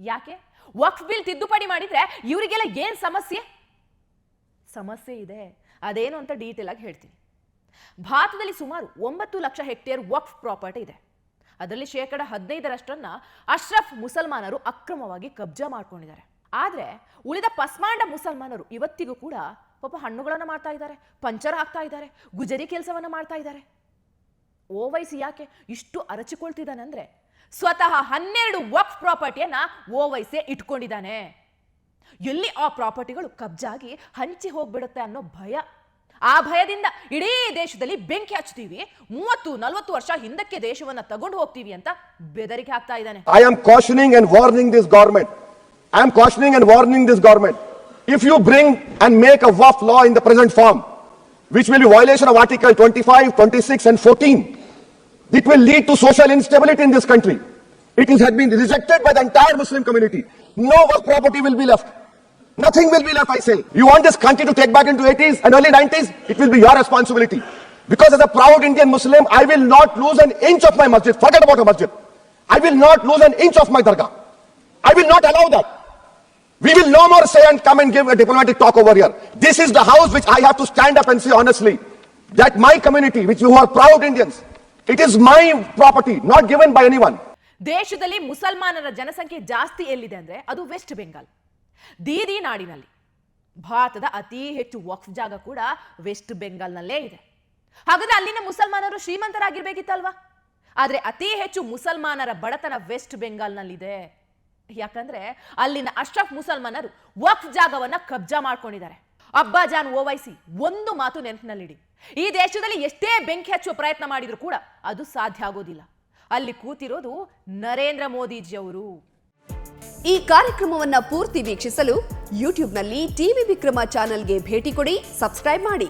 ಯಾಕೆ? ವಕ್ಫ್ ಬಿಲ್ ತಿದ್ದುಪಡಿ ಮಾಡಿದ್ರೆ ಇವರಿಗೆಲ್ಲ ಏನ್ ಸಮಸ್ಯೆ ಇದೆ. ಅದೇನು ಅಂತ ಡೀಟೇಲ್ ಆಗಿ ಹೇಳ್ತೀನಿ. ಭಾರತದಲ್ಲಿ ಸುಮಾರು 9 ಲಕ್ಷ ಹೆಕ್ಟೇರ್ ವಕ್ಫ್ ಪ್ರಾಪರ್ಟಿ ಇದೆ. ಅದರಲ್ಲಿ 15% ಅಶ್ರಫ್ ಮುಸಲ್ಮಾನರು ಅಕ್ರಮವಾಗಿ ಕಬ್ಜಾ ಮಾಡ್ಕೊಂಡಿದ್ದಾರೆ. ಆದ್ರೆ ಉಳಿದ ಪಸ್ಮಾಂಡ ಮುಸಲ್ಮಾನರು ಇವತ್ತಿಗೂ ಕೂಡ ಪಾಪ ಹಣ್ಣುಗಳನ್ನ ಮಾಡ್ತಾ ಇದ್ದಾರೆ, ಪಂಚರ್ ಹಾಕ್ತಾ ಇದ್ದಾರೆ, ಗುಜರಿ ಕೆಲಸವನ್ನ ಮಾಡ್ತಾ ಇದ್ದಾರೆ. ಓವೈಸಿ ಯಾಕೆ ಇಷ್ಟು ಅರಚಿಕೊಳ್ತಿದ್ದಾನಂದ್ರೆ ಸ್ವತಃ 12 ವಕ್ಫ್ ಪ್ರಾಪರ್ಟಿಯನ್ನ ಓವೈಸಿ ಇಟ್ಕೊಂಡಿದ್ದಾನೆ. ಎಲ್ಲಿ ಆ ಪ್ರಾಪರ್ಟಿಗಳು ಕಬ್ಜಾಗಿ ಹಂಚಿ ಹೋಗ್ಬಿಡುತ್ತೆ ಅನ್ನೋ ಭಯ. ಆ ಭಯದಿಂದ ಇಡೀ ದೇಶದಲ್ಲಿ ಬೆಂಕಿ ಹಚ್ತೀವಿ, 30-40 ವರ್ಷ ಹಿಂದಕ್ಕೆ ದೇಶವನ್ನ ತಗೊಂಡು ಹೋಗ್ತೀವಿ ಅಂತ ಬೆದರಿಕೆ ಹಾಕ್ತಾ ಇದ್ದಾನೆ. I am cautioning and warning this government. If you bring and make a waqf law in the present form, which will be violation of Article 25, 26 and 14, it will lead to social instability in this country. It has been rejected by the entire Muslim community. No waqf property will be left. Nothing will be left, I say. You want this country to take back into 80s and early 90s? It will be your responsibility. Because as a proud Indian Muslim, I will not lose an inch of my masjid. Forget about a masjid. I will not lose an inch of my dargah. I will not allow that. We will no more say and come and give a diplomatic talk over here. This is the house which I have to stand up and say honestly that my community, which you are proud Indians, it is my property, not given by anyone. ದೇಶದಲ್ಲಿ ಮುಸಲ್ಮಾನರ ಜನಸಂಖ್ಯೆ ಜಾಸ್ತಿ ಎಲ್ಲಿದೆ ಅಂದ್ರೆ ಅದು West Bengal. Didi ನಾಡಿನಲ್ಲಿ ಭಾರತದ ಅತಿ ಹೆಚ್ಚು ವಕ್ಫ್ ಜಾಗ ಕೂಡ ವೆಸ್ಟ್ ಬೆಂಗಾಲ್ನಲ್ಲೇ ಇದೆ. ಹಾಗಾದ್ರೆ ಅಲ್ಲಿನ ಮುಸಲ್ಮಾನರು ಶ್ರೀಮಂತರಾಗಿರ್ಬೇಕಿತ್ತಲ್ವಾ? ಆದ್ರೆ ಅತಿ ಹೆಚ್ಚು ಮುಸಲ್ಮಾನರ ಬಡತನ ವೆಸ್ಟ್ ಬೆಂಗಾಲ್ನಲ್ಲಿದೆ. ಯಾಕಂದ್ರೆ ಅಲ್ಲಿನ ಅಶ್ರಫ್ ಮುಸಲ್ಮಾನರು ವಕ್ಫ್ ಜಾಗವನ್ನ ಕಬ್ಜಾ ಮಾಡ್ಕೊಂಡಿದ್ದಾರೆ. ಅಬ್ಬಾಜಾನ್ ಓವೈಸಿ ಒಂದು ಮಾತು ನೆನಪಿನಲ್ಲಿಡಿ, ಈ ದೇಶದಲ್ಲಿ ಎಷ್ಟೇ ಬೆಂಕಿ ಹಚ್ಚುವ ಪ್ರಯತ್ನ ಮಾಡಿದ್ರು ಕೂಡ ಅದು ಸಾಧ್ಯ ಆಗೋದಿಲ್ಲ. ಅಲ್ಲಿ ಕೂತಿರೋದು ನರೇಂದ್ರ ಮೋದಿಜಿಯವರು. ಈ ಕಾರ್ಯಕ್ರಮವನ್ನ ಪೂರ್ತಿ ವೀಕ್ಷಿಸಲು ಯೂಟ್ಯೂಬ್ನಲ್ಲಿ ಟಿವಿ ವಿಕ್ರಮ ಚಾನೆಲ್ಗೆ ಭೇಟಿ ಕೊಡಿ, ಸಬ್ಸ್ಕ್ರೈಬ್ ಮಾಡಿ.